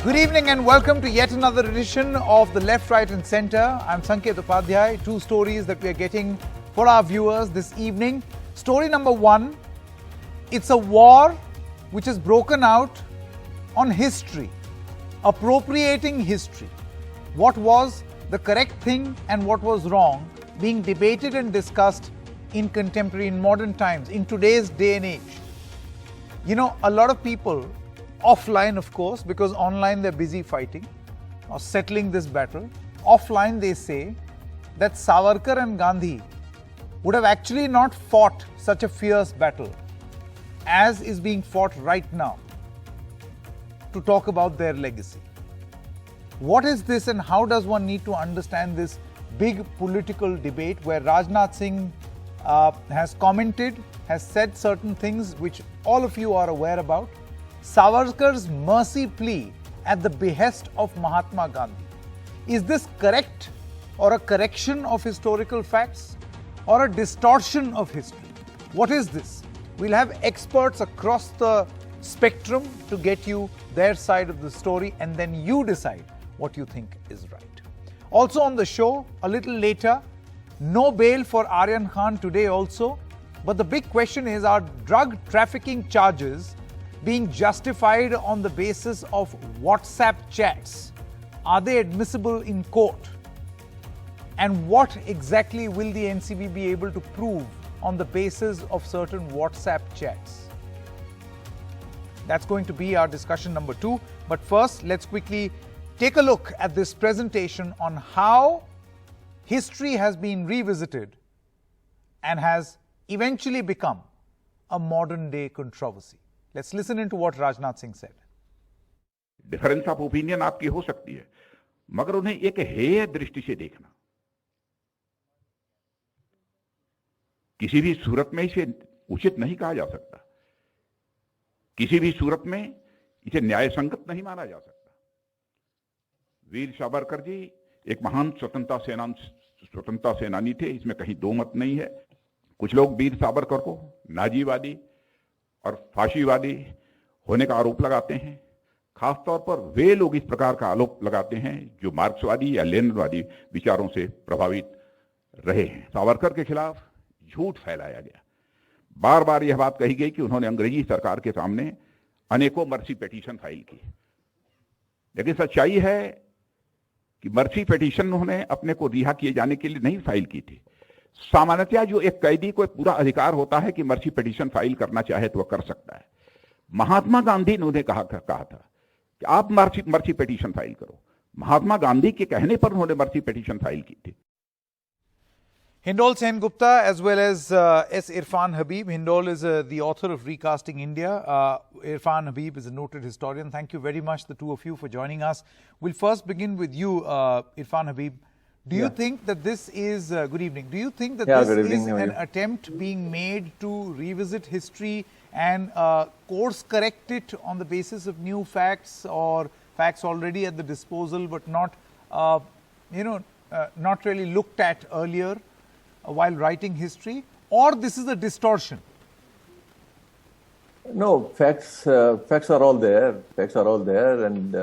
Good evening and welcome to yet another edition of The Left, Right and Centre. I'm Sanket Upadhyay. Two stories that we are getting for our viewers this evening. Story number one, it's a war which has broken out on history, appropriating history. What was the correct thing and what was wrong being debated and discussed in contemporary, in modern times, in today's day and age. You know, a lot of people offline, of course, because online they're busy fighting or settling this battle. Offline, they say that Savarkar and Gandhi would have actually not fought such a fierce battle as is being fought right now to talk about their legacy. What is this and how does one need to understand this big political debate where Rajnath Singh has commented, has said certain things which all of you are aware about? Savarkar's mercy plea at the behest of Mahatma Gandhi. Is this correct or a correction of historical facts or a distortion of history? What is this? We'll have experts across the spectrum to get you their side of the story and then you decide what you think is right. Also on the show, a little later, no bail for Aryan Khan today also. But the big question is, are drug trafficking charges being justified on the basis of WhatsApp chats? Are they admissible in court? And what exactly will the NCB be able to prove on the basis of certain WhatsApp chats? That's going to be our discussion number two. But first, let's quickly take a look at this presentation on how history has been revisited and has eventually become a modern day controversy. Let's listen into what Rajnath Singh said. Difference of opinion आपकी हो सकती है, मगर उन्हें एक हेय दृष्टि से देखना, किसी भी सूरत में इसे उचित नहीं कहा जा सकता, किसी भी सूरत में इसे न्याय संगत नहीं माना जा सकता। वीर सावरकर जी एक महान स्वतंत्रता सेनानी थे, इसमें कहीं दो मत नहीं है। कुछ लोग वीर सावरकर को नाजीवादी और फाशीवादी होने का आरोप लगाते हैं। खासतौर पर वे लोग इस प्रकार का आरोप लगाते हैं जो मार्क्सवादी या लेनिनवादी विचारों से प्रभावित रहे हैं। सावरकर के खिलाफ झूठ फैलाया गया, बार बार यह बात कही गई कि उन्होंने अंग्रेजी सरकार के सामने अनेकों मर्सी पिटीशन फाइल की, लेकिन सच्चाई है कि मर्सी पिटीशन उन्होंने अपने को रिहा किए जाने के लिए नहीं फाइल की थी। सामान्यतया जो एक कैदी को पूरा अधिकार होता है कि मर्सी पिटीशन फाइल करना चाहे तो वह कर सकता है। महात्मा गांधी ने उन्हें कहा था कि आप मर्सी पिटीशन फाइल करो। महात्मा गांधी के कहने पर उन्होंने मर्सी पिटीशन फाइल की थी। Hindol Sen Gupta as well as S. Irfan Habib. Hindol is the author of Recasting India. Irfan Habib is a noted historian. Thank you very much, the two of you, for joining us. We'll first begin with you, Irfan Habib. Do you think that this is, good evening, do you think that this is an attempt being made to revisit history and course correct it on the basis of new facts or facts already at the disposal but not, not really looked at earlier while writing history, or this is a distortion? No, facts are all there. Facts are all there, and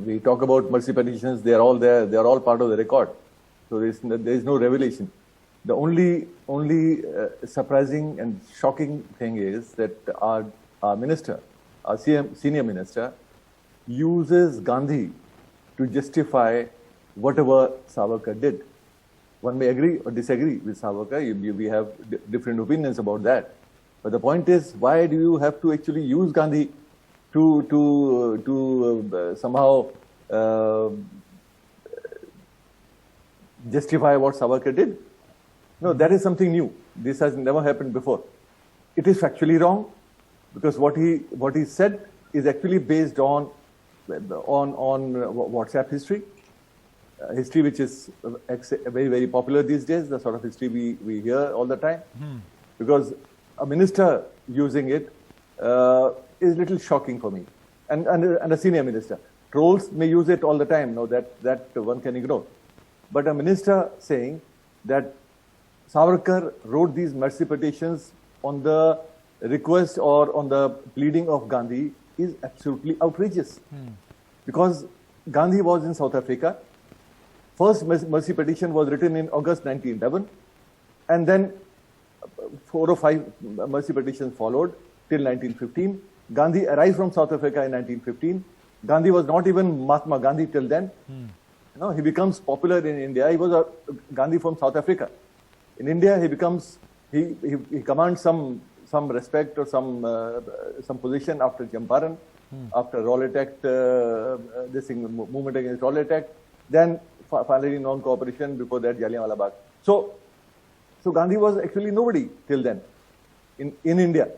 we talk about mercy petitions. They are all there. They are all part of the record. So there is no revelation. The only surprising and shocking thing is that our minister, our senior minister, uses Gandhi to justify whatever Savarkar did. One may agree or disagree with Savarkar. We have different opinions about that. But the point is, why do you have to actually use Gandhi to somehow justify what Savarkar did? No, that is something new. This has never happened before. It is factually wrong because what he said is actually based on WhatsApp history. History which is very, very popular these days, the sort of history we hear all the time. Because a minister using it is a little shocking for me. And a senior minister. Trolls may use it all the time, no, that one can ignore. But a minister saying that Savarkar wrote these mercy petitions on the request or on the pleading of Gandhi is absolutely outrageous. Because Gandhi was in South Africa. First mercy petition was written in August 1911, and then 4 or 5 mercy petitions followed till 1915. Gandhi arrived from South Africa in 1915. Gandhi was not even Mahatma Gandhi till then. No, he becomes popular in India. He was a Gandhi from South Africa. In India, he becomes he commands some respect or some position after Champaran, after Rowlatt Act, this thing, movement against Rowlatt Act. Then finally non-cooperation. Before that, Jallianwala Bagh. So Gandhi was actually nobody till then in India.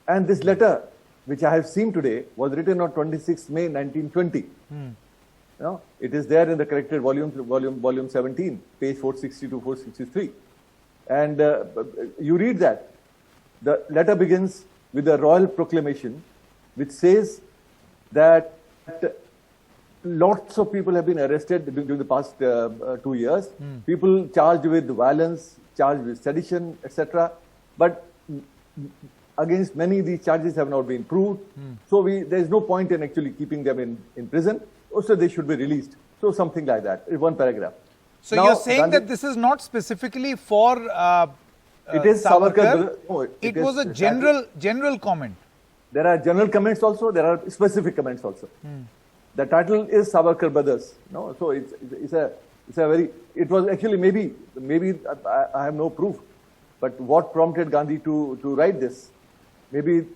And this letter, which I have seen today, was written on 26 May 1920. You know, it is there in the corrected volume 17, page 460 to 463. And you read that. The letter begins with a royal proclamation, which says that lots of people have been arrested during the past 2 years. People charged with violence, charged with sedition, etc. But against many, these charges have not been proved. So there is no point in actually keeping them in prison. Also, they should be released. So something like that, one paragraph. So now, you're saying Gandhi, that this is not specifically for it is Savarkar. No, it was a general comment. There are general comments also. There are specific comments also. The title is Savarkar Brothers. No, so it's a very. It was actually maybe I have no proof, but what prompted Gandhi to write this? Maybe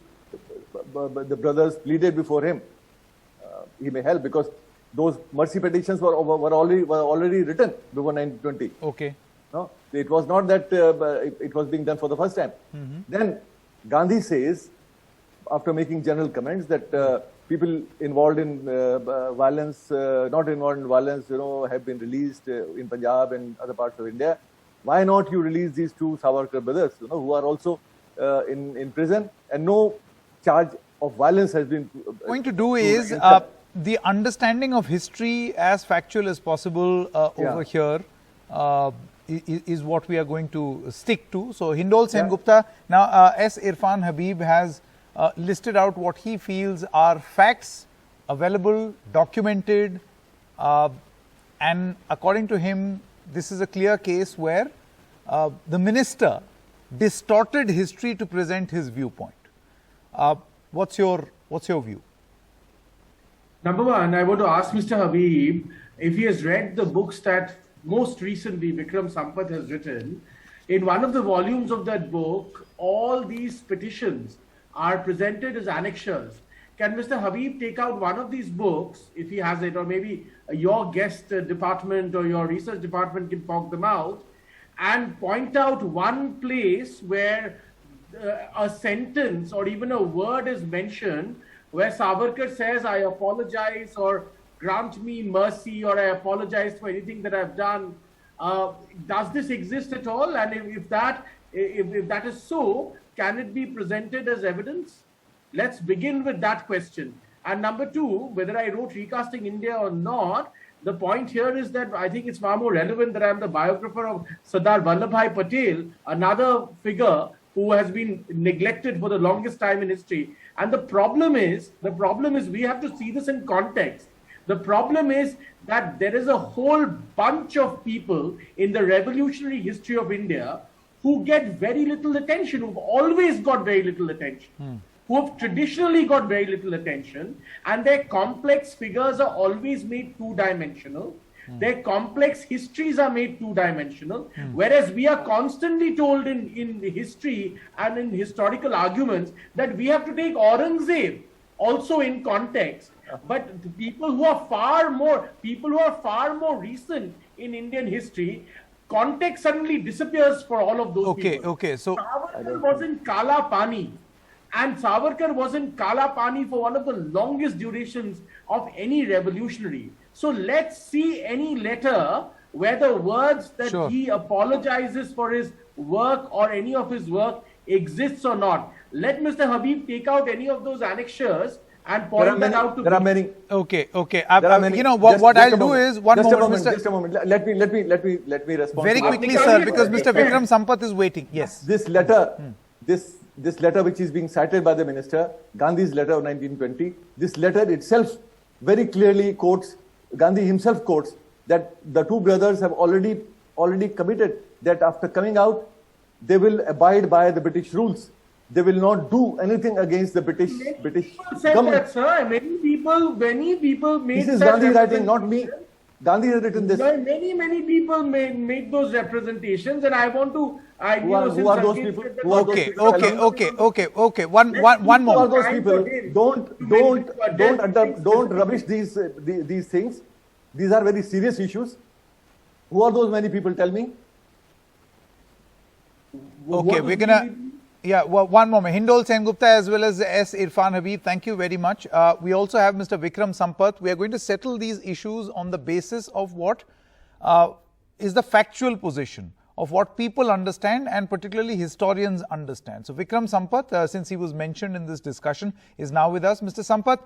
the brothers pleaded before him. He may help, because those mercy petitions were already written before 1920. Okay. No, it was not that it was being done for the first time. Then Gandhi says, after making general comments, that people involved in violence, not involved in violence, have been released in Punjab and other parts of India. Why not you release these 2 Savarkar brothers, who are also in prison, and no charge of violence has been. Going to do is the understanding of history as factual as possible over here is what we are going to stick to. So Hindol Sen Gupta, now S. Irfan Habib has listed out what he feels are facts available, documented, and according to him, this is a clear case where the minister distorted history to present his viewpoint. What's your view? Number one, I want to ask Mr. Habib if he has read the books that most recently Vikram Sampath has written. In one of the volumes of that book, all these petitions are presented as annexures. Can Mr. Habib take out one of these books, if he has it, or maybe your guest department or your research department can pog them out, and point out one place where a sentence or even a word is mentioned where Savarkar says, I apologize, or grant me mercy, or I apologize for anything that I've done. Does this exist at all? And if that is so, can it be presented as evidence? Let's begin with that question. And number two, whether I wrote Recasting India or not, the point here is that I think it's far more relevant that I'm the biographer of Sardar Vallabhbhai Patel, another figure who has been neglected for the longest time in history. And the problem is we have to see this in context. The problem is that there is a whole bunch of people in the revolutionary history of India who get very little attention, who've always got very little attention, who have traditionally got very little attention, and their complex figures are always made two-dimensional. Their complex histories are made two-dimensional, whereas we are constantly told in history and in historical arguments that we have to take Aurangzeb also in context. But the people who are far more recent in Indian history, context suddenly disappears for all of those people. Okay. So Savarkar was in Kala Pani, and Savarkar was in Kala Pani for one of the longest durations of any revolutionary. So let's see any letter where the words that he apologizes for his work or any of his work exists or not. Let Mr. Habib take out any of those annexures and point that out to There are many. Okay. You know what I'll do is just a moment. Let me respond very quickly, sir, because Mr. Vikram Sampath is waiting. Yes. This letter, this this letter which is being cited by the minister, Gandhi's letter of 1920, this letter itself very clearly quotes, Gandhi himself quotes, that the two brothers have already committed that after coming out, they will abide by the British rules. They will not do anything against the British People said government. that, sir. Many people made This is that Gandhi writing, not me. Gandhi has written this. Many people made those representations, and I want to. Who are those people? Who are those people? Okay. One Who are moment. those people? Don't rubbish these things. These are very serious issues. Who are those many people? Tell me. Okay, we're gonna. Yeah, well, one moment. Hindol Sengupta as well as S. Irfan Habib, thank you very much. We also have Mr. Vikram Sampath. We are going to settle these issues on the basis of what is the factual position of what people understand and particularly historians understand. So Vikram Sampath, since he was mentioned in this discussion, is now with us. Mr. Sampath,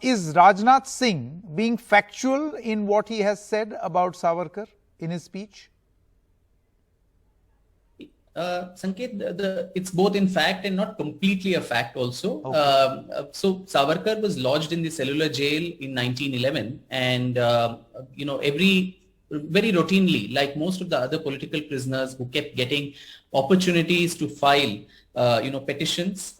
is Rajnath Singh being factual in what he has said about Savarkar in his speech? Sanket, it's both in fact and not completely a fact also. Okay. So Savarkar was lodged in the cellular jail in 1911 and, very routinely, like most of the other political prisoners who kept getting opportunities to file petitions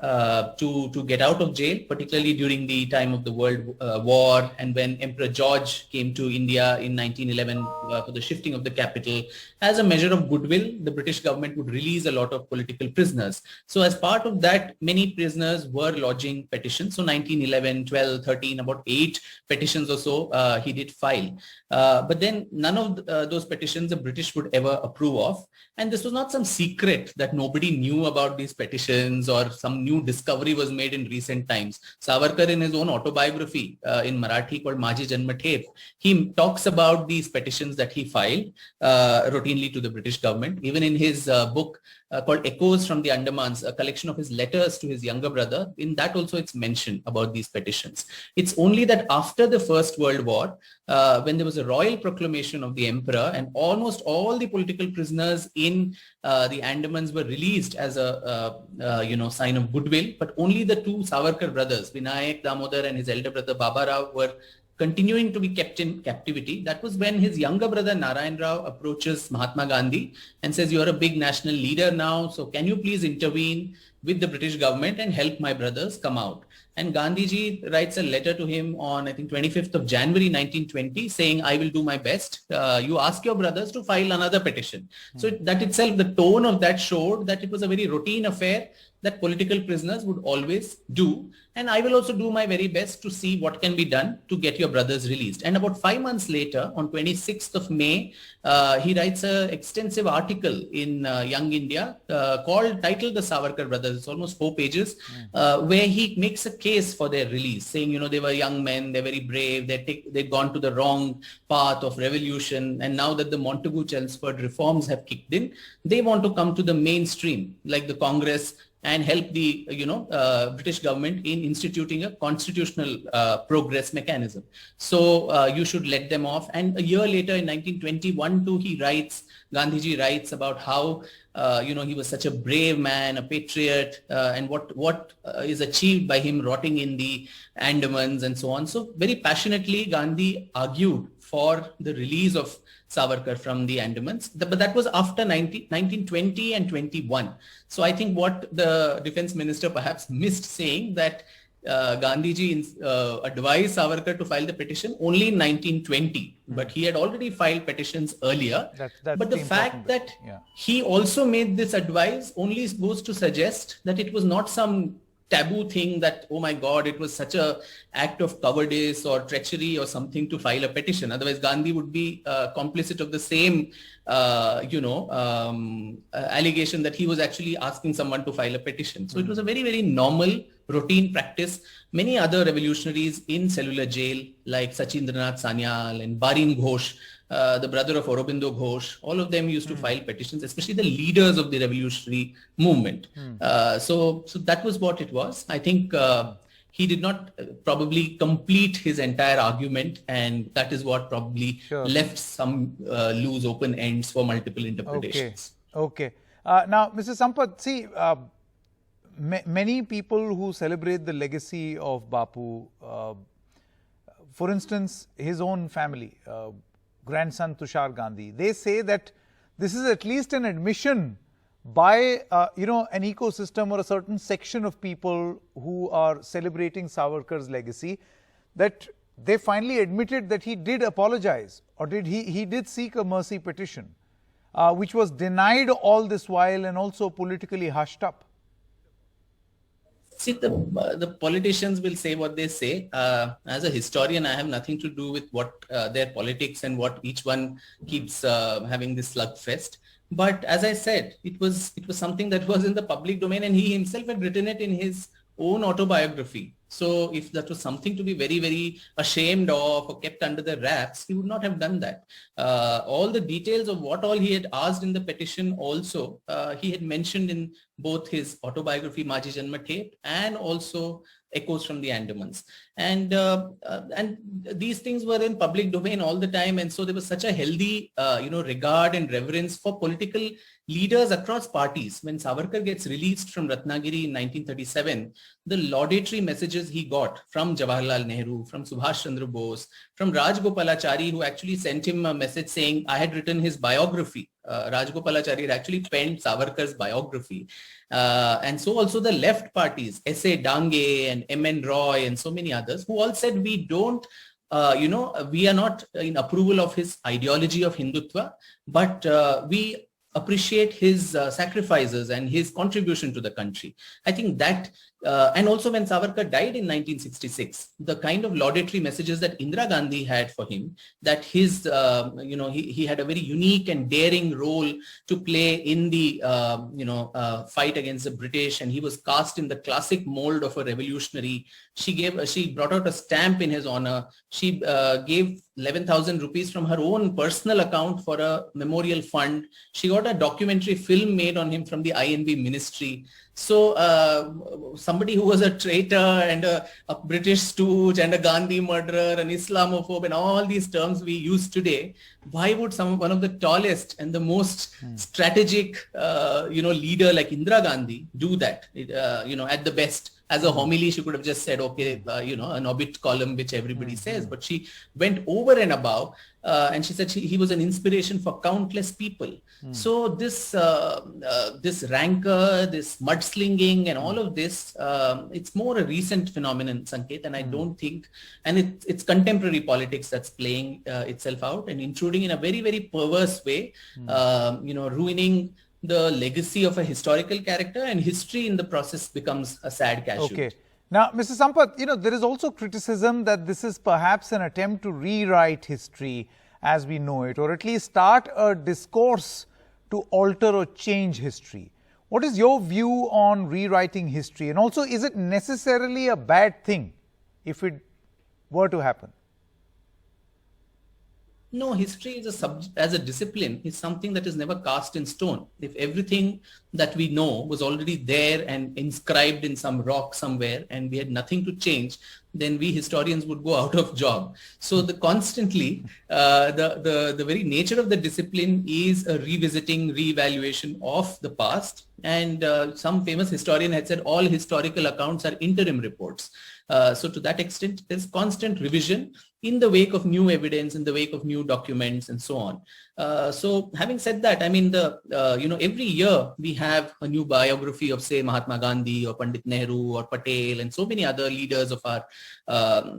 to get out of jail, particularly during the time of the World War and when Emperor George came to India in 1911 for the shifting of the capital. As a measure of goodwill, the British government would release a lot of political prisoners. So as part of that, many prisoners were lodging petitions. So 1911, 12, 13, about 8 petitions or so he did file. But then none of those petitions the British would ever approve of. And this was not some secret that nobody knew about these petitions or some new discovery was made in recent times. Savarkar, in his own autobiography in Marathi called Maji Janmathep, he talks about these petitions that he filed routinely to the British government. Even in his book called Echoes from the Andamans, a collection of his letters to his younger brother, in that also it's mentioned about these petitions. It's only that after the First World War, when there was a royal proclamation of the emperor and almost all the political prisoners in the Andamans were released as a sign of goodwill, but only the two Savarkar brothers, Vinayak Damodar and his elder brother Baba Rao, were continuing to be kept in captivity. That was when his younger brother Narayan Rao approaches Mahatma Gandhi and says, "You are a big national leader now, so can you please intervene with the British government and help my brothers come out?" And Gandhiji writes a letter to him on, I think, 25th of January 1920 saying, "I will do my best. You ask your brothers to file another petition." So that itself, the tone of that showed that it was a very routine affair that political prisoners would always do. And I will also do my very best to see what can be done to get your brothers released. And about 5 months later, on 26th of May, he writes an extensive article in Young India titled The Savarkar Brothers. It's almost 4 pages, where he makes a case for their release, saying, they were young men, they're very brave, they'd gone to the wrong path of revolution. And now that the Montagu-Chelmsford reforms have kicked in, they want to come to the mainstream, like the Congress, and help the British government in instituting a constitutional progress mechanism. So you should let them off. And a year later, in 1921 too, Gandhiji writes about how he was such a brave man, a patriot, and what is achieved by him rotting in the Andamans and so on. So very passionately, Gandhi argued for the release of Savarkar from the Andamans, but that was after 1920 and 21. So I think what the defense minister perhaps missed saying that Gandhiji advised Savarkar to file the petition only in 1920, but he had already filed petitions earlier. But the fact that he also made this advice only goes to suggest that it was not some taboo thing that, oh my God, it was such a act of cowardice or treachery or something to file a petition. Otherwise, Gandhi would be complicit of the same, allegation that he was actually asking someone to file a petition. So it was a very, very normal, routine practice. Many other revolutionaries in cellular jail, like Sachindranath Sanyal and Barin Ghosh, the brother of Aurobindo Ghosh, all of them used to file petitions, especially the leaders of the revolutionary movement. So that was what it was. I think he did not probably complete his entire argument, and that is what probably left some loose open ends for multiple interpretations. Okay. Now, Mr. Sampath, see, many people who celebrate the legacy of Bapu, for instance, his own family, grandson Tushar Gandhi, they say that this is at least an admission by an ecosystem or a certain section of people who are celebrating Savarkar's legacy, that they finally admitted that he did apologize, or he did seek a mercy petition, which was denied all this while and also politically hushed up. See, the politicians will say what they say. As a historian, I have nothing to do with what their politics and what each one keeps having this slugfest. But as I said, it was something that was in the public domain, and he himself had written it in his own autobiography. So if that was something to be very, very ashamed of or kept under the wraps, he would not have done that. All the details of what all he had asked in the petition also, he had mentioned in both his autobiography, Maji Janma Tape, and also Echoes from the Andamans. And these things were in public domain all the time. And so there was such a healthy, regard and reverence for political leaders across parties. When Savarkar gets released from Ratnagiri in 1937, the laudatory messages he got from Jawaharlal Nehru, from Subhash Chandra Bose, from Rajgopalachari, who actually sent him a message saying, I had written his biography. Rajgopalachari had actually penned Savarkar's biography. And so also the left parties, S.A. Dange and M.N. Roy and so many others, who all said we don't, we are not in approval of his ideology of Hindutva, but we appreciate his sacrifices and his contribution to the country. I think that, and also when Savarkar died in 1966, the kind of laudatory messages that Indira Gandhi had for him, that his, he had a very unique and daring role to play in the, fight against the British, and he was cast in the classic mold of a revolutionary. She brought out a stamp in his honor. She gave 11,000 rupees from her own personal account for a memorial fund. She got a documentary film made on him from the INB ministry. So somebody who was a traitor and a British stooge and a Gandhi murderer, an Islamophobe, and all these terms we use today, why would one of the tallest and the most strategic, leader like Indira Gandhi do that? At the best, as a homily, she could have just said, okay, an obit column, which everybody says, but she went over and above, and she said he was an inspiration for countless people. So this rancor, this mudslinging and all of this, it's more a recent phenomenon, Sanket, and I don't think, and it's contemporary politics that's playing itself out and intruding in a very, very perverse way, ruining the legacy of a historical character, and history in the process becomes a sad casualty. Okay. Now, Mr. Sampath, there is also criticism that this is perhaps an attempt to rewrite history as we know it, or at least start a discourse to alter or change history. What is your view on rewriting history? And also, is it necessarily a bad thing if it were to happen? No, history as a discipline is something that is never cast in stone. If everything that we know was already there and inscribed in some rock somewhere and we had nothing to change, then we historians would go out of job. So the very nature of the discipline is a revisiting, reevaluation of the past. And some famous historian had said all historical accounts are interim reports. So to that extent, there's constant revision in the wake of new evidence, in the wake of new documents, and so on. So having said that, I mean, every year we have a new biography of, say, Mahatma Gandhi or Pandit Nehru or Patel and so many other leaders of our,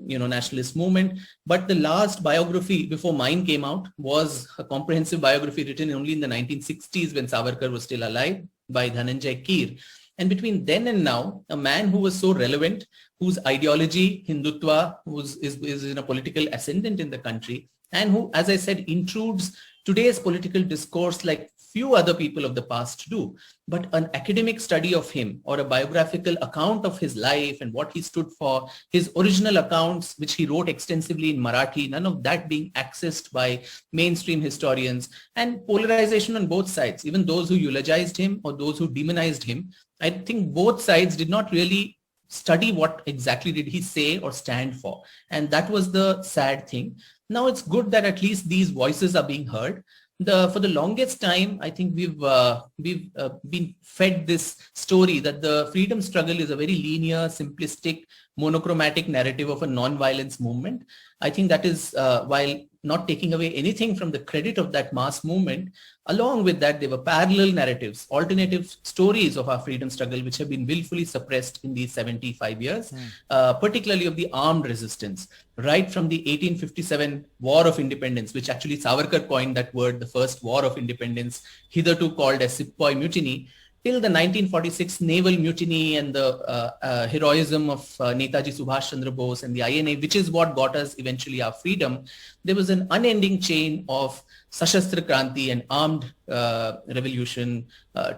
nationalist movement. But the last biography before mine came out was a comprehensive biography written only in the 1960s when Savarkar was still alive, by Dhananjay Keer. And between then and now, a man who was so relevant, whose ideology, Hindutva, is in a political ascendant in the country, and who, as I said, intrudes today's political discourse like few other people of the past do. But an academic study of him or a biographical account of his life and what he stood for, his original accounts, which he wrote extensively in Marathi, none of that being accessed by mainstream historians, and polarization on both sides, even those who eulogized him or those who demonized him. I think both sides did not really study what exactly did he say or stand for. And that was the sad thing. Now it's good that at least these voices are being heard. for the longest time, I think we've been fed this story that the freedom struggle is a very linear, simplistic, monochromatic narrative of a non-violence movement. I think that is, while not taking away anything from the credit of that mass movement, along with that, there were parallel narratives, alternative stories of our freedom struggle, which have been willfully suppressed in these 75 years, particularly of the armed resistance, right from the 1857 War of Independence, which actually Savarkar coined that word, the first War of Independence, hitherto called as Sepoy Mutiny, till the 1946 naval mutiny and the heroism of Netaji Subhash Chandra Bose and the INA, which is what got us eventually our freedom. There was an unending chain of Sashastra Kranti and armed revolution,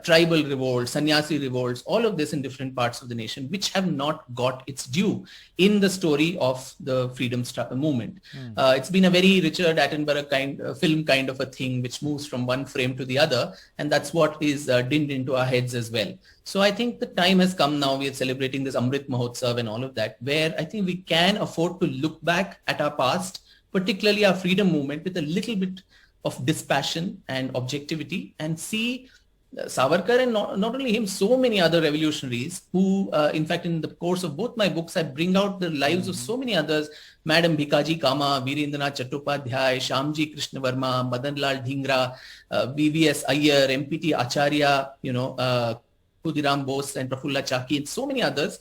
tribal revolts, sannyasi revolts, all of this in different parts of the nation, which have not got its due in the story of the freedom movement. It's been a very Richard Attenborough film kind of a thing, which moves from one frame to the other, and that's what is dinned into our heads as well. So I think the time has come now. We are celebrating this Amrit Mahotsav and all of that, where I think we can afford to look back at our past, particularly our freedom movement, with a little bit of dispassion and objectivity, and see Savarkar and not only him, so many other revolutionaries who, in fact, in the course of both my books, I bring out the lives of so many others, Madam Bhikaji Kama, Virendranath Chattopadhyay, Shyamji Krishna Verma, Madanlal Dhingra, BVS Iyer, MPT Acharya, Khudiram Bose and Prafulla Chaki, and so many others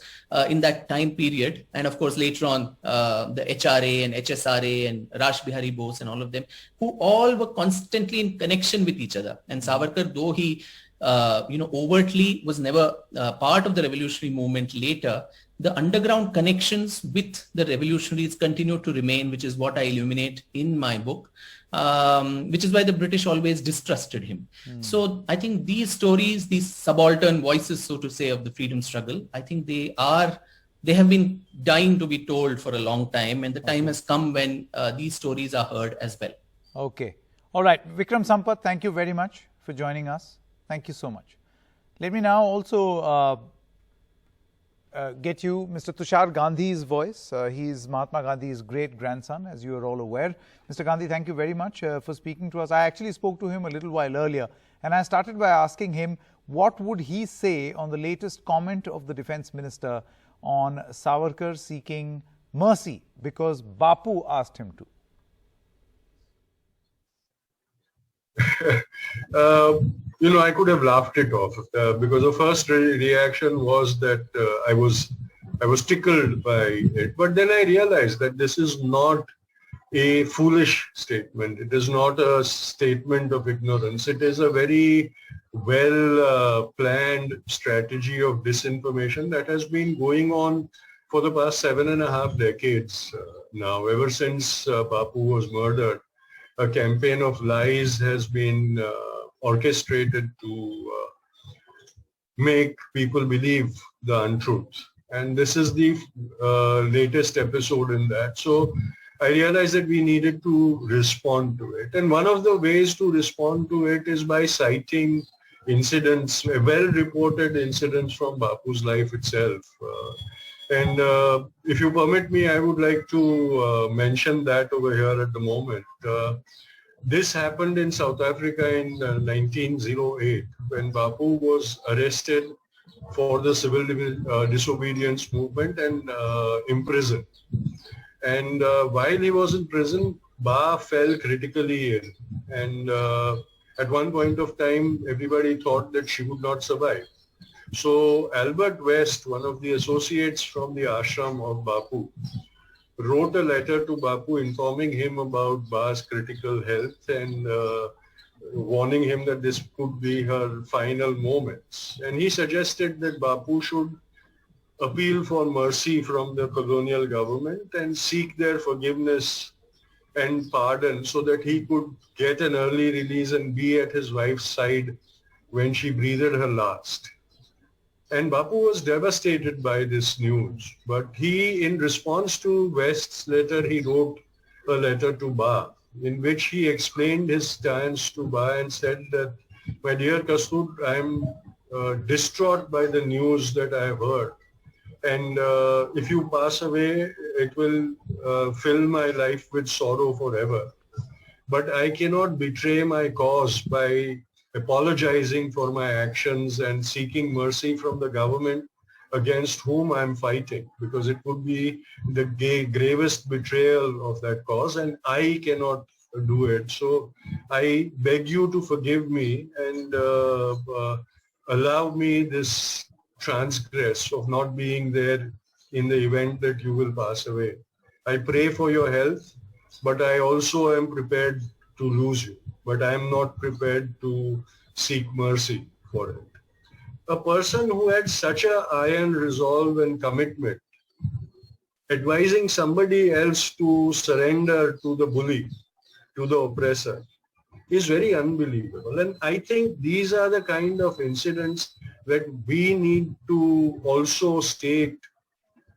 in that time period. And of course, later on, the HRA and HSRA and Rash Bihari Bose and all of them, who all were constantly in connection with each other. And Savarkar, though he, overtly was never part of the revolutionary movement later, the underground connections with the revolutionaries continue to remain, which is what I illuminate in my book. Which is why the British always distrusted him. So I think these stories, these subaltern voices, so to say, of the freedom struggle, I think they have been dying to be told for a long time, and the time has come when these stories are heard as well. Okay. All right. Vikram Sampath, thank you very much for joining us. Thank you so much. Let me now also get you Mr. Tushar Gandhi's voice. He's Mahatma Gandhi's great-grandson, as you are all aware. Mr. Gandhi, thank you very much for speaking to us. I actually spoke to him a little while earlier, and I started by asking him what would he say on the latest comment of the Defence Minister on Savarkar seeking mercy because Bapu asked him to. I could have laughed it off because the first reaction was that I was tickled by it. But then I realized that this is not a foolish statement. It is not a statement of ignorance. It is a very well planned strategy of disinformation that has been going on for the past 7.5 decades now, ever since Bapu was murdered. A campaign of lies has been orchestrated to make people believe the untruth. And this is the latest episode in that. So I realized that we needed to respond to it. And one of the ways to respond to it is by citing incidents, well-reported incidents from Bapu's life itself. And if you permit me, I would like to mention that over here at the moment. This happened in South Africa in 1908 when Bapu was arrested for the civil disobedience movement and imprisoned. And while he was in prison, Ba fell critically ill. And at one point of time, everybody thought that she would not survive. So Albert West, one of the associates from the ashram of Bapu, wrote a letter to Bapu informing him about Ba's critical health and warning him that this could be her final moments. And he suggested that Bapu should appeal for mercy from the colonial government and seek their forgiveness and pardon so that he could get an early release and be at his wife's side when she breathed her last. And Bapu was devastated by this news. But he, in response to West's letter, he wrote a letter to Ba, in which he explained his stance to Ba and said that, my dear Kastur, I am distraught by the news that I have heard. And if you pass away, it will fill my life with sorrow forever. but I cannot betray my cause by apologizing for my actions and seeking mercy from the government against whom I'm fighting, because it would be the gravest betrayal of that cause, and I cannot do it. So I beg you to forgive me and allow me this transgress of not being there in the event that you will pass away. I pray for your health, but I also am prepared to lose you, but I am not prepared to seek mercy for it. A person who had such an iron resolve and commitment, advising somebody else to surrender to the bully, to the oppressor, is very unbelievable. And I think these are the kind of incidents that we need to also state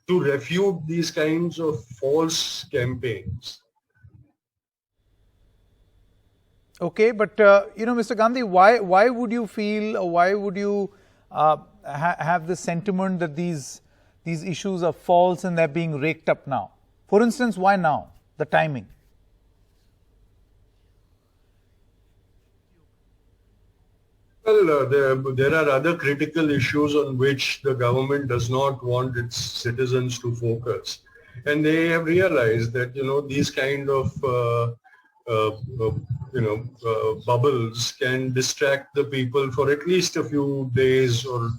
to refute these kinds of false campaigns. Okay, but Mr. Gandhi, why would you feel, or why would you have the sentiment that these issues are false and they're being raked up now? For instance, why now? The timing. Well, there are other critical issues on which the government does not want its citizens to focus. And they have realized that, these kind of, bubbles can distract the people for at least a few days or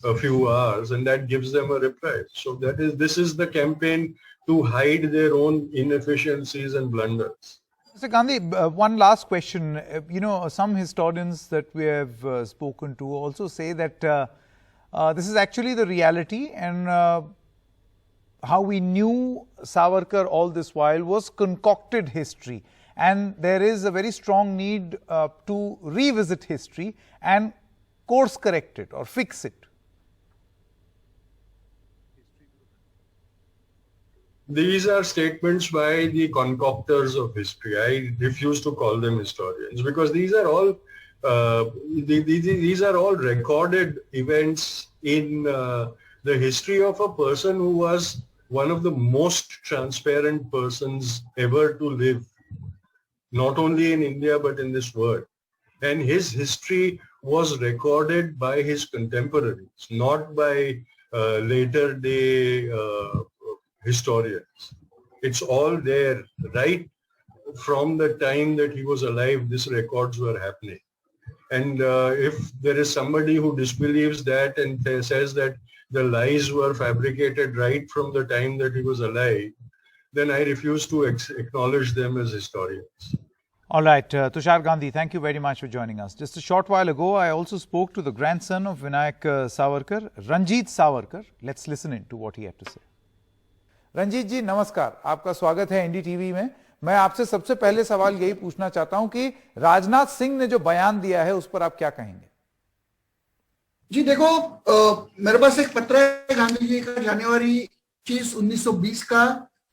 a few hours, and that gives them a reprieve. So this is the campaign to hide their own inefficiencies and blunders. Mr. Gandhi, one last question. Some historians that we have spoken to also say that this is actually the reality, and how we knew Savarkar all this while was concocted history. And there is a very strong need to revisit history and course correct it or fix it. These are statements by the concoctors of history. I refuse to call them historians, because these are all recorded events in the history of a person who was one of the most transparent persons ever to live, not only in India but in this world. And his history was recorded by his contemporaries, not by later day historians. It's all there. Right from the time that he was alive, these records were happening. And if there is somebody who disbelieves that and says that the lies were fabricated right from the time that he was alive, then I refuse to acknowledge them as historians. All right, Tushar Gandhi, thank you very much for joining us. Just a short while ago, I also spoke to the grandson of Vinayak Savarkar, Ranjit Savarkar. Let's listen in to what he had to say. Ranjit जी नमस्कार, आपका स्वागत है NDTV में। मैं आपसे सबसे पहले सवाल यही पूछना चाहता हूं कि राजनाथ सिंह ने जो बयान दिया है उस पर आप क्या कहेंगे? जी देखो, मेरे पास एक पत्र है गांधी जी का, जनवरी 1920 का।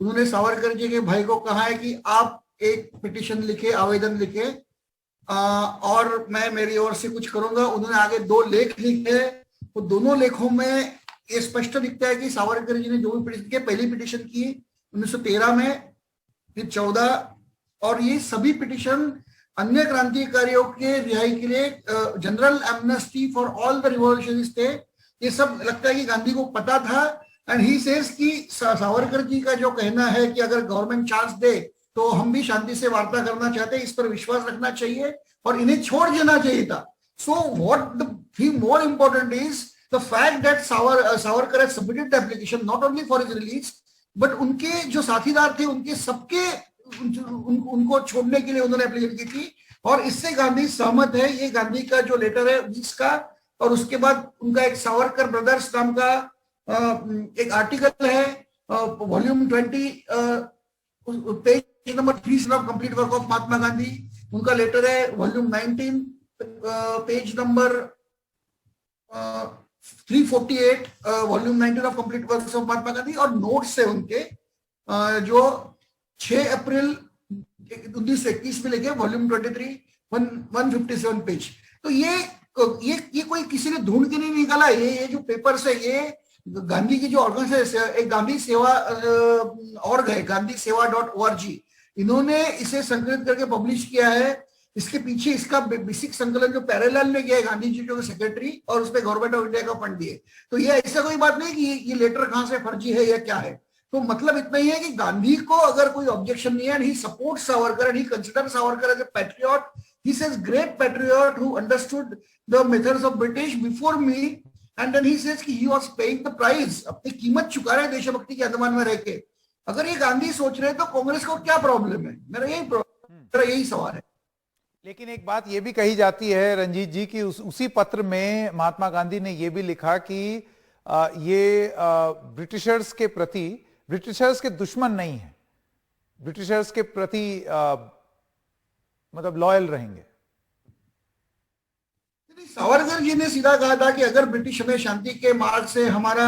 उन्होंने सावरकर जी के भाई को कहा है कि आप एक पिटीशन लिखे, आवेदन लिखे, और मैं मेरी ओर से कुछ करूंगा। उन्होंने आगे 2 लेख लिखे। वो दोनों लेखों में ये स्पष्ट दिखता है कि सावरकर जी ने जो भी पिटीशन की, पहली पिटीशन की 1913 में, फिर 14, और ये सभी पिटीशन अन्य क्रांतिकारियों के रिहाई के लिए, general amnesty for all the revolutionist थे। ये सब लगता है कि गांधी को पता था। एंड ही सेज कि सावरकर जी का जो कहना है कि अगर गवर्नमेंट चांस दे तो हम भी शांति से वार्ता करना चाहते हैं, इस पर विश्वास रखना चाहिए और इन्हें छोड़ देना चाहिए था। So what the thing more important is the fact that Savarkar has submitted the application not only for his release, but उनके जो साथीदार थे उनके सबके उनको छोड़ने के लिए उन्होंने एप्लीकेशन की थी, और इससे गांधी सहमत है। ये गांधी का जो लेटर है 20 का, और उसके बाद उनका एक सावरकर ब्रदर्स नाम का एक आर्टिकल है, volume 20, page number 3 of complete work of Mahatma Gandhi. उनका लेटर है volume 19, page number 348, volume 19 of complete works of Mahatma Gandhi, और नोट्स है उनके जो 6 अप्रैल 1921 में लिखे, वॉल्यूम 23, 157 पेज। तो ये कोई किसी ने ढूंढ के नहीं निकाला। ये जो पेपर्स है, ये गांधी की जो ऑर्गेनाइजेशन, एक गांधी सेवा ऑर्ग है, गांधी सेवा .org, इन्होंने इसे संकलित करके पब्लिश किया है। इसके पीछे इसका बेसिक संकलन जो पैरेलल में किया है गांधी जी जो सेक्रेटरी, और उसमें गवर्नमेंट ऑफ इंडिया का फंड दिए। तो ये ऐसा कोई बात नहीं कि ये लेटर कहां से फर्जी है या क्या है। तो मतलब इतना ही है कि गांधी को अगर कोई ऑब्जेक्शन नहीं है, he support Savarkar and he consider Savarkar as a patriot, he says great patriot who understood the methods of British before me, and then he says कि he was paying the price, अपनी कीमत चुका रहे देशभक्ति के अंडमान में रह के। अगर ये गांधी सोच रहे हैं तो कांग्रेस को क्या प्रॉब्लम है? मेरा यही सवाल है। लेकिन एक बात यह भी कही जाती है रंजीत जी कि उसी पत्र में महात्मा गांधी ने यह भी लिखा कि ये ब्रिटिशर्स के प्रति, ब्रिटिशर्स के दुश्मन नहीं है, ब्रिटिशर्स के प्रति मतलब लॉयल रहेंगे। सावरकर जी ने सीधा कहा था कि अगर ब्रिटिश हमें शांति के मार्ग से हमारा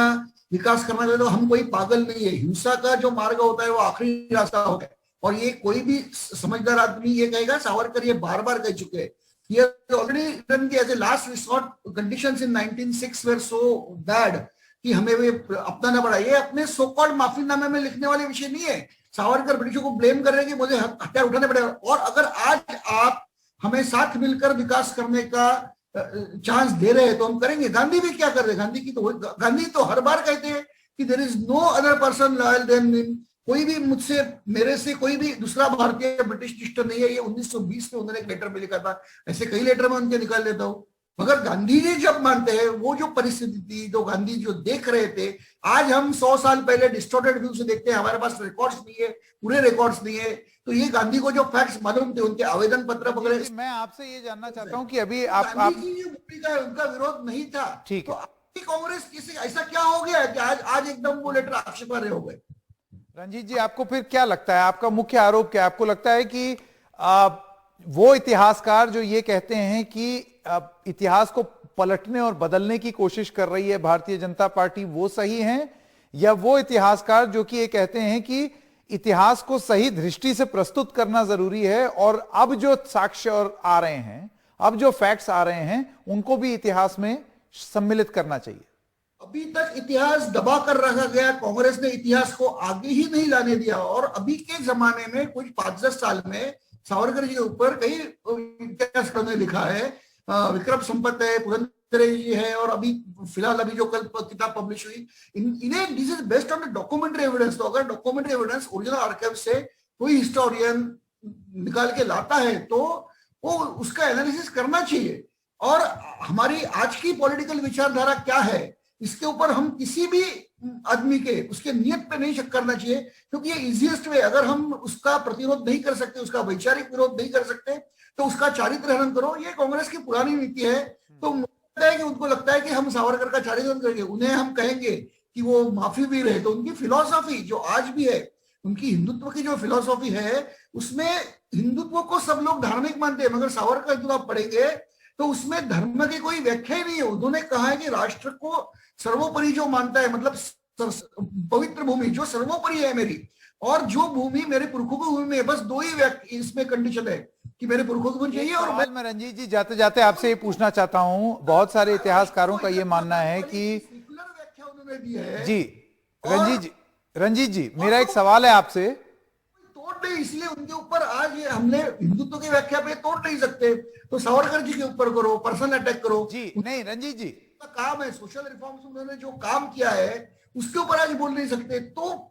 विकास करना चाहिए तो हम कोई पागल नहीं है, हिंसा का जो मार्ग होता है वो आखिरी रास्ता होता है। और ये कोई भी समझदार आदमी ये कहेगा, सावरकर ये बार बार कह चुके हैं, ये already written as a last resort conditions in 1906 were so bad कि हमें वे अपनाना पड़ा। ये अपने सो कॉल्ड माफीनामे में लिखने वाले विषय नहीं है। सावरकर ब्रिटिशों को ब्लेम कर रहे हैं कि मुझे हथियार उठाने पड़ेगा। और अगर आज आप हमें साथ मिलकर विकास करने का चांस दे रहे हैं तो हम करेंगे। गांधी भी क्या कर रहे हैं? गांधी तो हर बार कहते हैं कि there is no other person loyal than me, कोई भी मुझसे, मेरे से कोई भी दूसरा भारतीय ब्रिटिश निष्ठ नहीं है। ये 1920 में उन्होंने एक लेटर में लिखा था। ऐसे कई लेटर में उनके निकाल लेता हूं। मगर गांधी जी जब मानते हैं, वो जो परिस्थिति थी, जो गांधी जो देख रहे थे, आज हम 100 साल पहले डिस्टॉर्टेड व्यू से देखते हैं। हमारे पास रिकॉर्ड्स नहीं है, पूरे रिकॉर्ड्स नहीं है। तो ये गांधी को जो फैक्ट्स मालूम थे, उनके आवेदन पत्र वगैरह। मैं आपसे ये जानना चाहता हूं कि अभी आप भूमिका है, उनका विरोध नहीं था। ठीक है, तो कांग्रेस किसी ऐसा क्या हो गया कि आज एकदम वो लेटर आक्षेपार्ह हो गए? रंजीत जी, आपको फिर क्या लगता है, आपका मुख्य आरोप क्या है? आपको लगता है कि वो इतिहासकार जो ये कहते हैं कि इतिहास को पलटने और बदलने की कोशिश कर रही है भारतीय जनता पार्टी, वो सही हैं, या वो इतिहासकार जो कि ये कहते हैं कि इतिहास को सही दृष्टि से प्रस्तुत करना जरूरी है और अब जो साक्ष्य और आ रहे हैं, अब जो फैक्ट्स आ रहे हैं, उनको भी इतिहास में सम्मिलित करना चाहिए? अभी तक इतिहास दबा कर रखा गया, कांग्रेस ने इतिहास को आगे ही नहीं लाने दिया। और अभी के जमाने में कुछ 5-10 साल में सावरकर जी के ऊपर कई इतिहासकारों ने लिखा है। विक्रम संपत है, पुरंदरे जी है, और अभी फिलहाल अभी जो कल किताब पब्लिश हुई, इन्हें this is based on documentary evidence. तो अगर डॉक्यूमेंट्री एविडेंस ओरिजिनल आर्काइव से कोई हिस्टोरियन निकाल के लाता है तो वो उसका एनालिसिस करना चाहिए। और हमारी आज की पॉलिटिकल विचारधारा क्या है, इसके ऊपर हम किसी भी आदमी के उसके नियत पे नहीं शक करना चाहिए, क्योंकि ये इजीएस्ट वे। अगर हम उसका प्रतिरोध नहीं कर सकते, उसका वैचारिक विरोध नहीं कर सकते, तो उसका चारित्र हनन करो। ये कांग्रेस की पुरानी नीति है। तो मुझे कि उनको लगता है कि हम सावरकर का चारित्र हनन करेंगे, उन्हें हम कहेंगे कि वो माफी भी रहे। तो उनकी फिलॉसफी जो आज भी है, उनकी हिंदुत्व की जो फिलॉसफी है, उसमें हिंदुत्व को सब लोग धार्मिक मानते हैं, मगर सावरकर जो आप पढ़ेंगे तो उसमें धर्म की कोई व्याख्या ही नहीं है। उन्होंने कहा है कि राष्ट्र को सर्वोपरि जो मानता है, मतलब पवित्र भूमि जो सर्वोपरि है मेरी, और जो भूमि मेरे पुरखों की भूमि में है, बस दो ही इसमें कंडीशन है कि मेरे पुरखों की भूमि चाहिए। और मैं रंजीत जी जाते जाते आपसे ये पूछना चाहता हूं, बहुत सारे इतिहासकारों का ये मानना है कि व्याख्या उन्होंने दी है। जी रंजीत जी मेरा एक सवाल है आपसे। तोड़ नहीं, इसलिए उनके ऊपर आज ये हमने हिंदुत्व की व्याख्या पे तोड़ नहीं सकते, तो सावरकर जी के ऊपर करो, पर्सनल अटैक करो। जी नहीं रंजीत जी, काम है सोशल रिफॉर्म्स, उन्होंने जो काम किया है उसके ऊपर आज बोल नहीं सकते, तो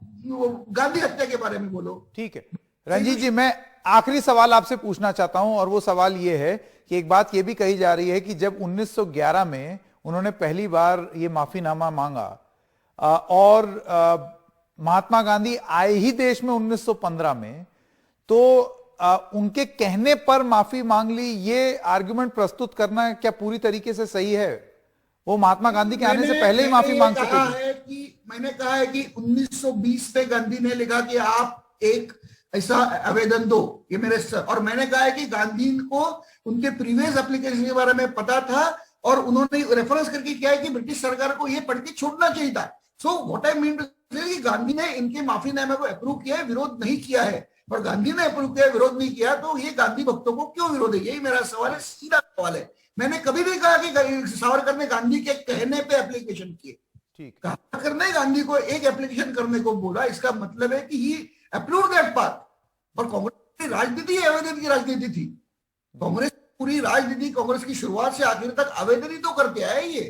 गांधी हत्या के बारे में बोलो। ठीक है रंजीत जी, मैं आखिरी सवाल आपसे पूछना चाहता हूं, और वो सवाल ये है कि एक बात ये भी कही जा रही है कि जब 1911 में उन्होंने पहली बार ये माफीनामा मांगा और महात्मा गांधी आए ही देश में 1915 में, तो उनके कहने पर माफी मांग ली, ये आर्गुमेंट प्रस्तुत करना क्या पूरी तरीके से सही है? वो महात्मा गांधी के आने से पहले ही माफी मांग चुके थे। मैंने कहा है कि 1920 में गांधी ने लिखा कि आप एक ऐसा आवेदन दो, ये मेरे सर। और मैंने कहा है कि गांधी को उनके प्रीवियस एप्लीकेशन के बारे में पता था, और उन्होंने रेफरेंस करके किया है कि ब्रिटिश सरकार को ये पढ़ के छोड़ना चाहिए था। So what I mean to say कि गांधी ने इनके माफीनामे को अप्रूव किया है, विरोध नहीं किया है। और गांधी ने अप्रूव किया, विरोध नहीं किया, तो ये गांधी भक्तों को क्यों विरोध है? यही मेरा सवाल है, सीधा सवाल है। मैंने कभी नहीं कहा कि सावरकर ने गांधी के कहने पे एप्लीकेशन किए। ठीक, सावरकर ने गांधी को एक एप्लीकेशन करने को बोला, इसका मतलब है कि ही अप्रूव्ड दैट पाथ। और कांग्रेस की राजनीति आवेदन की राजनीति थी। कांग्रेस पूरी राजनीति कांग्रेस की शुरुआत से आखिर तक आवेदन ही तो करते आए ये।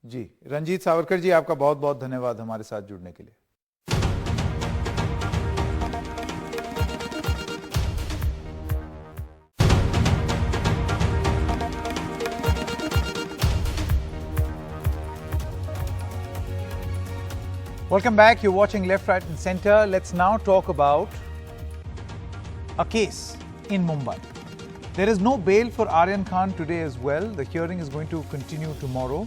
जी, रंजीत सावरकर जी, आपका बहुत बहुत धन्यवाद हमारे साथ जुड़ने के लिए। Welcome back. You're watching Left, Right and Center. Let's now talk about a case in Mumbai. There is no bail for Aryan Khan today as well. The hearing is going to continue tomorrow.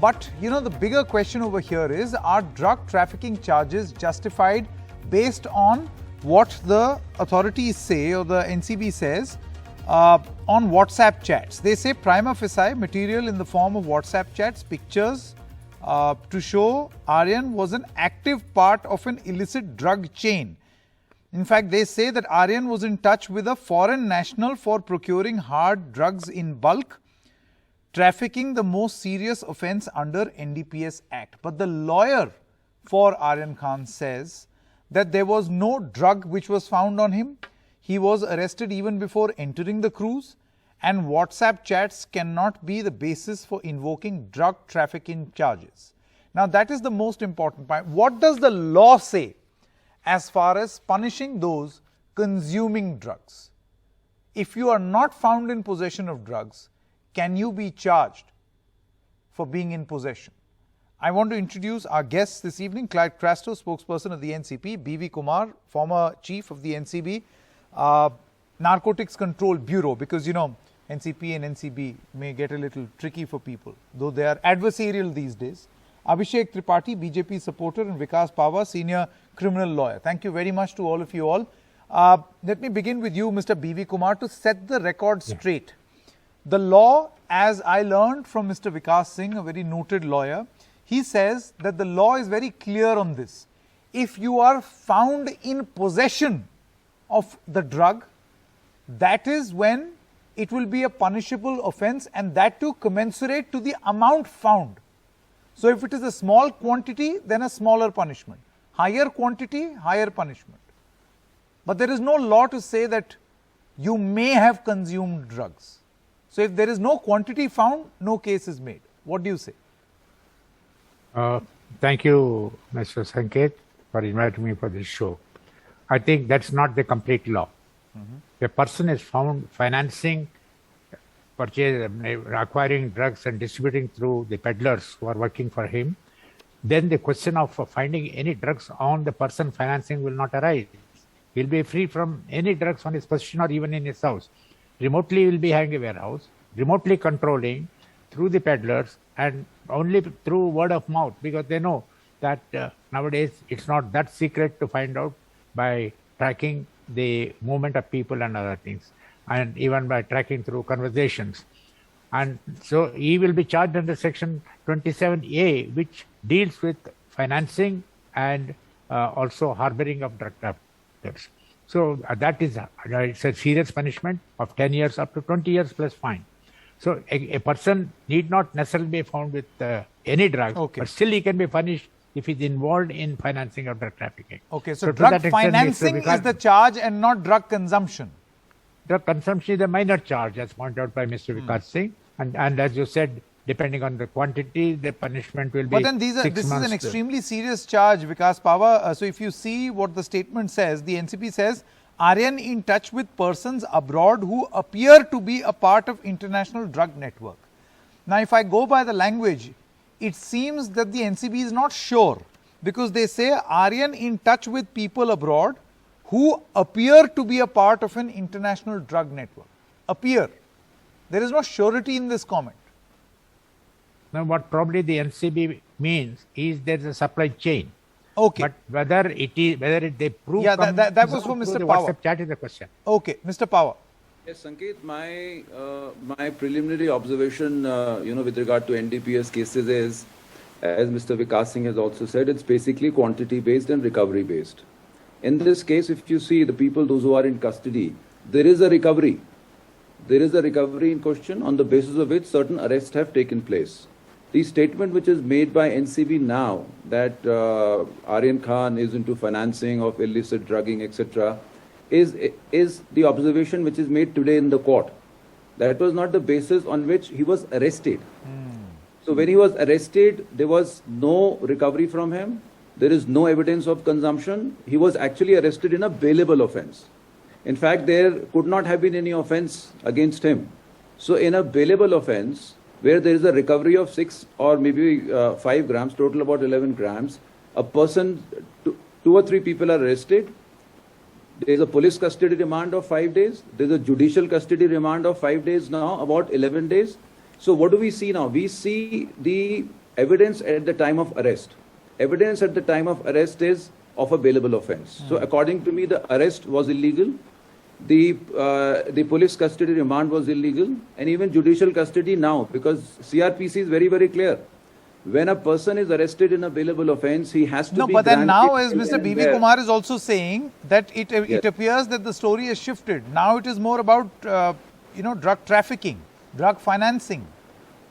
But, you know, the bigger question over here is, are drug trafficking charges justified based on what the authorities say, or the NCB says, on WhatsApp chats? They say prima facie material in the form of WhatsApp chats, pictures, to show Aryan was an active part of an illicit drug chain. In fact, they say that Aryan was in touch with a foreign national for procuring hard drugs in bulk, trafficking the most serious offence under NDPS Act. But the lawyer for Aryan Khan says that there was no drug which was found on him. He was arrested even before entering the cruise, and WhatsApp chats cannot be the basis for invoking drug trafficking charges. Now, that is the most important point. What does the law say as far as punishing those consuming drugs? If you are not found in possession of drugs, can you be charged for being in possession? I want to introduce our guests this evening: Clyde Crasto, spokesperson of the NCP; B.V. Kumar, former chief of the NCB Narcotics Control Bureau, because, you know, NCP and NCB may get a little tricky for people, though they are adversarial these days. Abhishek Tripathi, BJP supporter, and Vikas Pava, senior criminal lawyer. Thank you very much to all of you all. Let me begin with you, Mr. B.V. Kumar, to set the record straight. The law, as I learned from Mr. Vikas Singh, a very noted lawyer, he says that the law is very clear on this. If you are found in possession of the drug, that is when it will be a punishable offence, and that too commensurate to the amount found. So if it is a small quantity, then a smaller punishment. Higher quantity, higher punishment. But there is no law to say that you may have consumed drugs. So if there is no quantity found, no case is made. What do you say? Thank you, Mr. Sanket, for inviting me for this show. I think that's not the complete law. If a person is found financing, acquiring drugs and distributing through the peddlers who are working for him, then the question of finding any drugs on the person financing will not arise. He'll be free from any drugs on his possession or even in his house. Remotely he will be having a warehouse, remotely controlling through the peddlers and only through word of mouth, because they know that nowadays it's not that secret to find out by tracking the movement of people and other things, and even by tracking through conversations. And so he will be charged under section 27A, which deals with financing and also harboring of drug traffickers. So that is it's a serious punishment of 10 years up to 20 years plus fine. So a person need not necessarily be found with any drug, but still he can be punished if he's involved in financing of drug trafficking. Okay, so drug financing is the charge and not drug consumption. Drug consumption is a minor charge, as pointed out by Mr. Vikas Singh. And as you said, depending on the quantity, the punishment will be 6 months. But then this is an extremely serious charge, Vikas Pava. So if you see what the statement says, the NCP says, Aryan in touch with persons abroad who appear to be a part of international drug network. Now, if I go by the language, it seems that the NCB is not sure, because they say Aryan in touch with people abroad who appear to be a part of an international drug network. Appear. There is no surety in this comment. Now, what probably the NCB means is there is a supply chain. Okay. But whether they prove... Yeah, that was from Mr. Pava. WhatsApp chat is the question. Okay, Mr. Pava. Yes, Sanket, my preliminary observation, with regard to NDPS cases is, as Mr. Vikas Singh has also said, it's basically quantity-based and recovery-based. In this case, if you see the people, those who are in custody, there is a recovery. There is a recovery in question on the basis of which certain arrests have taken place. the statement which is made by NCB now that Aryan Khan is into financing of illicit drugging, etc., is the observation which is made today in the court. That was not the basis on which he was arrested. So when he was arrested, there was no recovery from him. There is no evidence of consumption. He was actually arrested in a bailable offense. In fact, there could not have been any offense against him. So in a bailable offense, where there is a recovery of 6 or maybe 5 grams, total about 11 grams, a person, 2 or 3 people are arrested. There is a police custody remand of 5 days. There is a judicial custody remand of 5 days now, about 11 days. So what do we see now? We see the evidence at the time of arrest. Evidence at the time of arrest is of a bailable offense. So according to me, the arrest was illegal. The police custody remand was illegal, and even judicial custody now, because CRPC is very, very clear. When a person is arrested in a bailable offense, he has to be. No, but then now, as Mr. and B.V. there. Kumar is also saying that it appears that the story has shifted. Now it is more about drug trafficking, drug financing.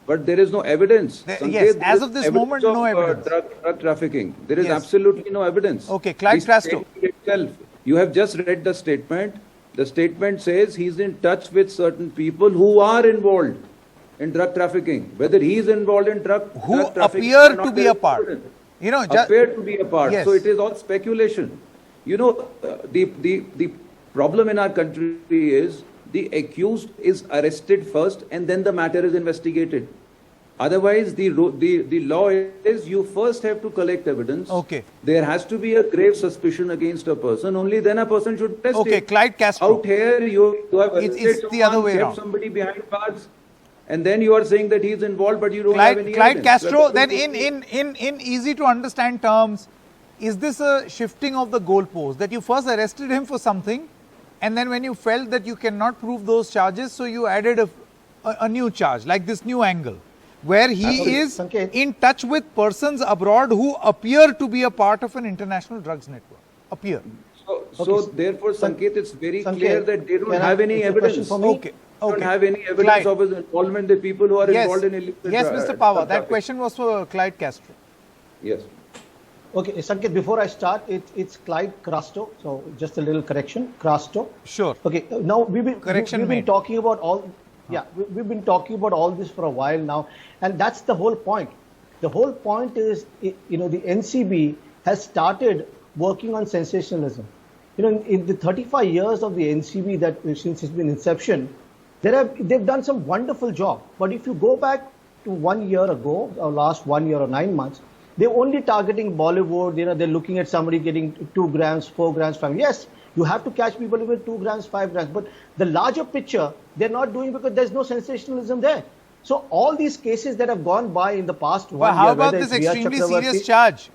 But there is no evidence. Yes, as of this moment, no evidence. Drug trafficking. There is Yes. absolutely no evidence. Okay, Clyde The Castro. statement itself, you have just read the statement. The statement says he's in touch with certain people who are involved in drug trafficking. Whether he is involved in drug trafficking appear or to not, be there a is part. evidence. Appear to be a part. Yes. So it is all speculation. The problem in our country is the accused is arrested first and then the matter is investigated. Otherwise, the law is you first have to collect evidence. Okay. There has to be a grave suspicion against a person. Only then a person should arrest Okay, him. Clyde Castro. Out here, you have arrested It's the other someone, way kept around. somebody behind bars, and then you are saying that he is involved, but you don't have any Clyde evidence. Castro, That's then in easy to understand terms, is this a shifting of the goalpost, that you first arrested him for something and then when you felt that you cannot prove those charges, so you added a new charge, like this new angle, where he is Sanket. in touch with persons abroad who appear to be a part of an international drugs network. Appear. So therefore, Sanket, it's very Sanket, clear that they don't can I- have any it's a question evidence. for me? Okay. Don't Okay. have any evidence Clyde. of his involvement. The people who are Yes, involved in illicit yes, drug- Mr. Pava, that trafficking. question was for Clyde Castro. Yes. Okay, Sanket, before I start, it's Clyde Crasto. So just a little correction, Crasto. Sure. Okay, now we've Correction been made. talking about all, we've been talking about all this for a while now, and that's the whole point. The whole point is, the NCB has started working on sensationalism. In the 35 years of the NCB that since its been inception, they've done some wonderful job. But if you go back to 1 year ago, or last 1 year or 9 months, they're only targeting Bollywood. They're looking at somebody getting 2 grams, 4 grams from. Yes, you have to catch people with 2 grams, 5 grams. But the larger picture, they're not doing because there's no sensationalism there. So all these cases that have gone by in the past 1 Well, year, how about whether this it's Riya extremely Chakravarti- serious charge?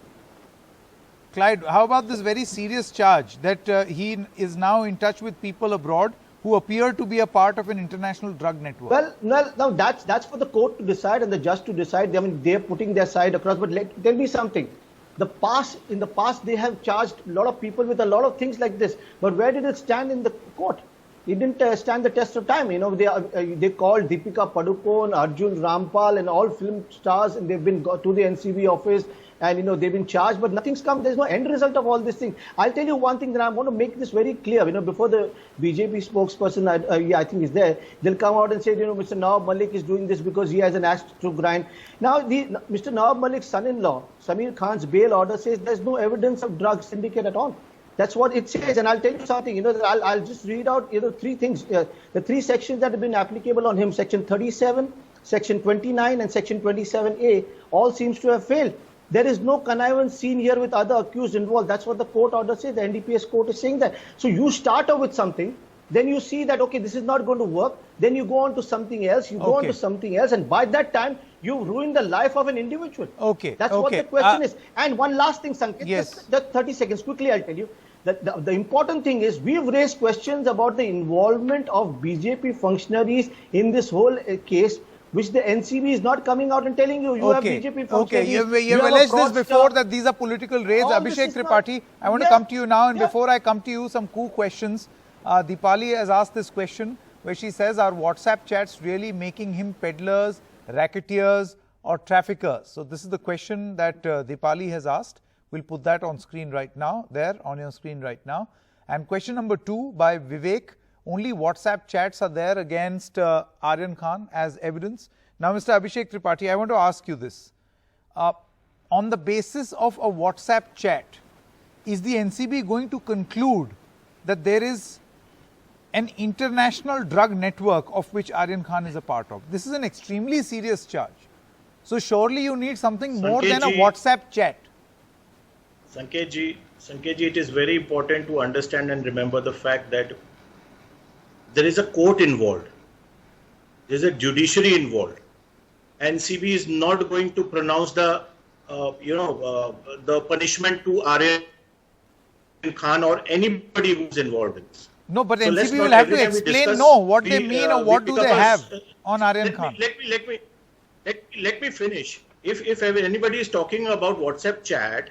Clyde, how about this very serious charge that he is now in touch with people abroad who appear to be a part of an international drug network? Well, now that's for the court to decide and the judge to decide. I mean, they're putting their side across. But tell me something. In the past, they have charged a lot of people with a lot of things like this. But where did it stand in the court? It didn't stand the test of time. They called Deepika Padukone, Arjun Rampal, and all film stars, and they've been to the NCB office. And they've been charged, but nothing's come. There's no end result of all this thing. I'll tell you one thing that I want to make this very clear. Before the BJP spokesperson, I think is there, they'll come out and say, Mr. Nawab Malik is doing this because he has an axe to grind. Now, Mr. Nawab Malik's son-in-law, Samir Khan's bail order says there's no evidence of drug syndicate at all. That's what it says. And I'll tell you something. I'll just read out 3 things. The 3 sections that have been applicable on him: Section 37, Section 29, and Section 27A, all seems to have failed. There is no connivance seen here with other accused involved. That's what the court order says. The NDPS court is saying that. So you start off with something, then you see that, okay, this is not going to work. Then you go on to something else. You go on to something else. And by that time, you've ruined the life of an individual. Okay. That's what the question is. And one last thing, Sanket. Yes. Just 30 seconds. Quickly, I'll tell you. The important thing is we've raised questions about the involvement of BJP functionaries in this whole case, which the NCB is not coming out and telling you. You have BJP functionaries. Okay, you have have a alleged this before, fraudster. that these are political raids. All this Abhishek is not- Tripathi, I want to come to you now, and before I come to you, some cool questions. Deepali has asked this question where she says, are WhatsApp chats really making him peddlers, racketeers, or traffickers? So this is the question that Dipali has asked. We'll put that on screen right now, there on your screen right now. And question number 2 by Vivek, only WhatsApp chats are there against Aryan Khan as evidence. Now, Mr. Abhishek Tripathi, I want to ask you this. On the basis of a WhatsApp chat, is the NCB going to conclude that there is an international drug network of which Aryan Khan is a part of? This is an extremely serious charge. So surely you need something more than a WhatsApp chat. Sanketji, it is very important to understand and remember the fact that there is a court involved. There is a judiciary involved. NCB is not going to pronounce the punishment to Aryan Khan or anybody who's involved in this. No, but So let's NCB not will have every to time we explain discuss, what they mean or what do they have on Aryan Khan. Let me finish. If anybody is talking about WhatsApp chat,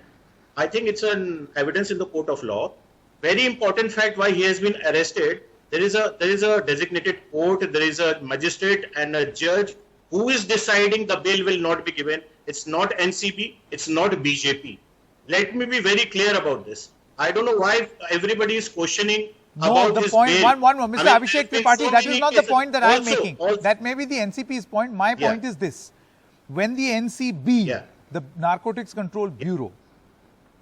I think it's an evidence in the court of law. Very important fact why he has been arrested. There is a designated court, there is a magistrate and a judge who is deciding the bail will not be given. It's not NCB, it's not BJP. Let me be very clear about this. I don't know why everybody is questioning about the this point, bail. Mr. Abhishek Tripathi, that is not the point that I am making. Also, that may be the NCP's point. My point is this. When the NCB, the Narcotics Control Bureau,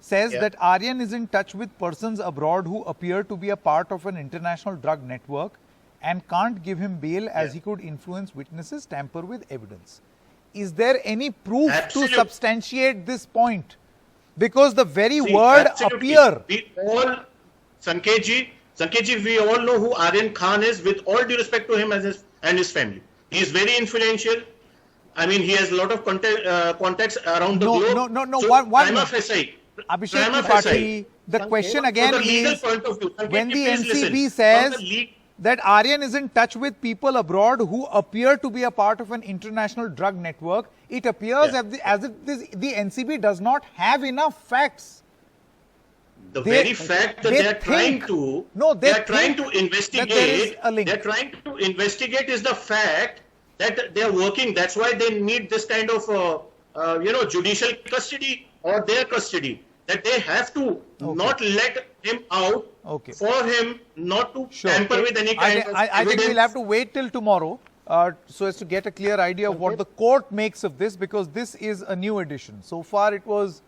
says that Aryan is in touch with persons abroad who appear to be a part of an international drug network and can't give him bail as he could influence witnesses, tamper with evidence. Is there any proof to substantiate this point? Because the very word appear. We all, Sanketji, we all know who Aryan Khan is, with all due respect to him and his family. He is very influential. I mean, he has a lot of contacts around the globe. No. So, One Abhishek Tripathi, the question again is, when the NCB says that Aryan is in touch with people abroad who appear to be a part of an international drug network, it appears as if the NCB does not have enough facts. The very fact that they are trying to investigate, they are trying to investigate is the fact that they are working. That's why they need this kind of judicial custody or their custody. That they have to not let him out for him not to tamper with any kind of evidence. I think we'll have to wait till tomorrow so as to get a clear idea of what the court makes of this, because this is a new addition. So far it was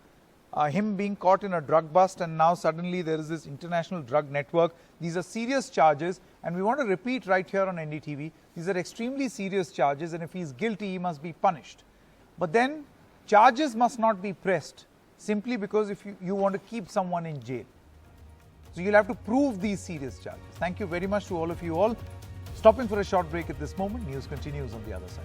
him being caught in a drug bust, and now suddenly there is this international drug network. These are serious charges, and we want to repeat right here on NDTV, these are extremely serious charges, and if he's guilty, he must be punished. But then charges must not be pressed simply because if you want to keep someone in jail. So you'll have to prove these serious charges. Thank you very much to all of you all. Stopping for a short break at this moment. News continues on the other side.